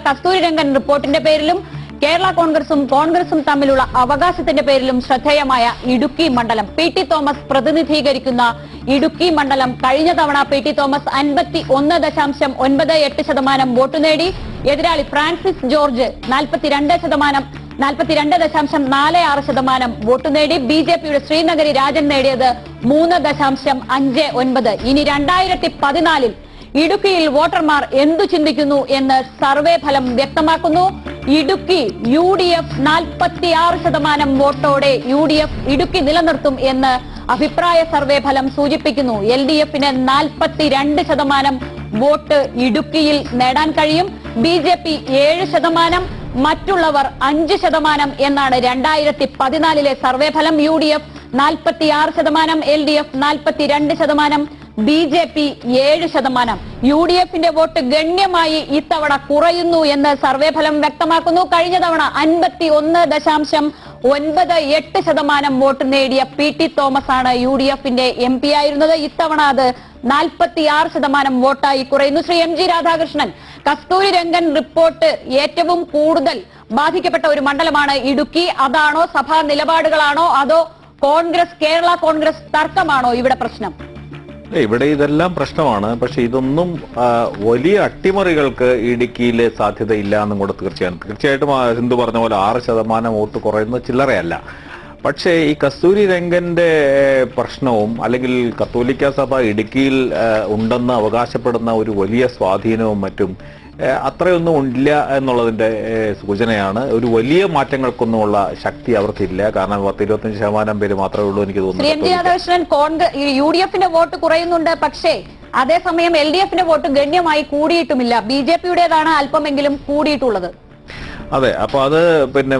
കസ്തൂരിരംഗൻ റിപ്പോർട്ടിന്റെ പേരിലും കേരള കോൺഗ്രസും തമ്മിലുള്ള അവകാശത്തിന്റെ പേരിലും ശ്രദ്ധേയമായ ഇടുക്കി മണ്ഡലം. പി.ടി. തോമസ് പ്രതിനിധീകരിക്കുന്ന ഇടുക്കി മണ്ഡലം കഴിഞ്ഞ തവണ പി.ടി. തോമസ് 51.98% വോട്ട് നേടി. എതിരാളി ഫ്രാൻസിസ് ജോർജ് 42.46% വോട്ട് നേടി. ബി.ജെ.പിയുടെ ശ്രീനഗരി രാജൻ നേടിയത് 3.59. ഇനി 2014 ഇടുക്കിയിൽ വോട്ടർമാർ എന്തു ചിന്തിക്കുന്നു എന്ന് സർവേ ഫലം വ്യക്തമാക്കുന്നു. ഇടുക്കി UDF 46% വോട്ടോടെ ഇടുക്കി നിലനിർത്തും എന്ന് അഭിപ്രായ സർവേ ഫലം സൂചിപ്പിക്കുന്നു. LDFന് 42% വോട്ട് ഇടുക്കിയിൽ നേടാൻ കഴിയും. ബി.ജെ.പി 7%, മറ്റുള്ളവർ 5% എന്നാണ് 2014 സർവേ ഫലം. UDF 46%, LDF 42%, BJP 7%. UDFന്റെ വോട്ട് ഗണ്യമായി ഇത്തവണ കുറയുന്നു എന്ന് സർവേ ഫലം വ്യക്തമാക്കുന്നു. കഴിഞ്ഞ തവണ 51.98% വോട്ട് നേടിയ പി.ടി. തോമസ് ആണ് UDFന്റെ MP ആയിരുന്നത്. ഇത്തവണ അത് 46% വോട്ടായി കുറയുന്നു. ശ്രീ M.G. രാധാകൃഷ്ണൻ, കസ്തൂരിരംഗൻ റിപ്പോർട്ട് ഏറ്റവും കൂടുതൽ ബാധിക്കപ്പെട്ട ഒരു മണ്ഡലമാണ് ഇടുക്കി. അതാണോ, സഭാ നിലപാടുകളാണോ, അതോ കേരള കോൺഗ്രസ് തർക്കമാണോ ഇവിടെ പ്രശ്നം? ഇവിടെ ഇതെല്ലാം പ്രശ്നമാണ്. പക്ഷെ ഇതൊന്നും വലിയ അട്ടിമറികൾക്ക് ഇടുക്കിയിലെ സാധ്യതയില്ല എന്നും കൂടെ തീർച്ചയായിട്ടും ഹിന്ദു പറഞ്ഞ പോലെ 6% വോട്ട് കുറയുന്നത് ചില്ലറയല്ല. പക്ഷേ ഈ കസ്തൂരിരംഗന്റെ പ്രശ്നവും അല്ലെങ്കിൽ കത്തോലിക്ക സഭ ഇടുക്കിയിൽ ഉണ്ടെന്ന് അവകാശപ്പെടുന്ന ഒരു വലിയ സ്വാധീനവും മറ്റും അത്രയൊന്നും ഇല്ല എന്നുള്ളതിന്റെ സൂചനയാണ്. ഒരു വലിയ മാറ്റങ്ങൾക്കൊന്നുമുള്ള ശക്തി അവർക്കില്ല. കാരണം 10-25% പേര് മാത്രമേ ഉള്ളൂ എനിക്ക് തോന്നുന്നു. M.G. രാധാകൃഷ്ണൻ, UDFന്റെ വോട്ട് കുറയുന്നുണ്ട്, പക്ഷേ അതേസമയം LDFന്റെ വോട്ട് ഗണ്യമായി കൂടിയിട്ടുമില്ല. ബി.ജെ.പിയുടേതാണ് അല്പമെങ്കിലും കൂടിയിട്ടുള്ളത്. അതെ, അപ്പൊ അത് പിന്നെ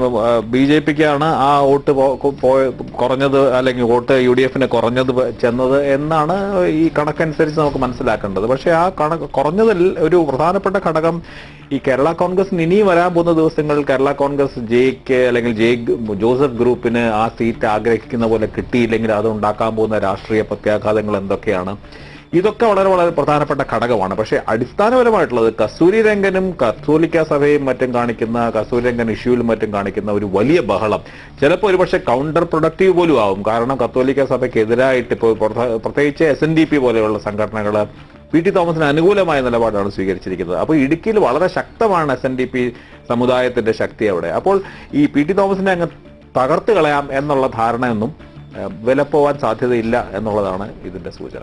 ബി.ജെ.പിക്കാണ് ആ വോട്ട് കുറഞ്ഞത്, അല്ലെങ്കിൽ വോട്ട് UDFന് കുറഞ്ഞത് ചെന്നത് എന്നാണ് ഈ കണക്കനുസരിച്ച് നമുക്ക് മനസ്സിലാക്കേണ്ടത്. പക്ഷെ ആ കുറഞ്ഞതിൽ ഒരു പ്രധാനപ്പെട്ട ഘടകം ഈ കേരള കോൺഗ്രസിന് ഇനി വരാൻ പോകുന്ന ദിവസങ്ങളിൽ കേരള കോൺഗ്രസ് അല്ലെങ്കിൽ ജോസഫ് ഗ്രൂപ്പിന് ആ സീറ്റ് ആഗ്രഹിക്കുന്ന പോലെ കിട്ടിയില്ലെങ്കിൽ അത് ഉണ്ടാക്കാൻ പോകുന്ന രാഷ്ട്രീയ പ്രത്യാഘാതങ്ങൾ എന്തൊക്കെയാണ്, ഇതൊക്കെ വളരെ വളരെ പ്രധാനപ്പെട്ട ഘടകമാണ്. പക്ഷെ അടിസ്ഥാനപരമായിട്ടുള്ളത് കസ്തൂരിരംഗനും കത്തോലിക്ക സഭയും മറ്റും കാണിക്കുന്ന, കസ്തൂരിരംഗൻ ഇഷ്യൂവിലും മറ്റും കാണിക്കുന്ന ഒരു വലിയ ബഹളം ചിലപ്പോൾ ഒരുപക്ഷെ കൗണ്ടർ പ്രൊഡക്റ്റീവ് പോലും ആവും. കാരണം കത്തോലിക്ക സഭയ്ക്കെതിരായിട്ട് ഇപ്പോൾ പ്രത്യേകിച്ച് SNDP പോലെയുള്ള സംഘടനകൾ പി.ടി. തോമസിന് അനുകൂലമായ നിലപാടാണ് സ്വീകരിച്ചിരിക്കുന്നത്. അപ്പോൾ ഇടുക്കിയിൽ വളരെ ശക്തമാണ് SNDP സമുദായത്തിന്റെ ശക്തി അവിടെ. അപ്പോൾ ഈ പി.ടി. തോമസിനെ അങ്ങ് തകർത്ത് കളയാം എന്നുള്ള ധാരണയൊന്നും വിലപ്പോവാൻ സാധ്യതയില്ല എന്നുള്ളതാണ് ഇതിന്റെ സൂചന.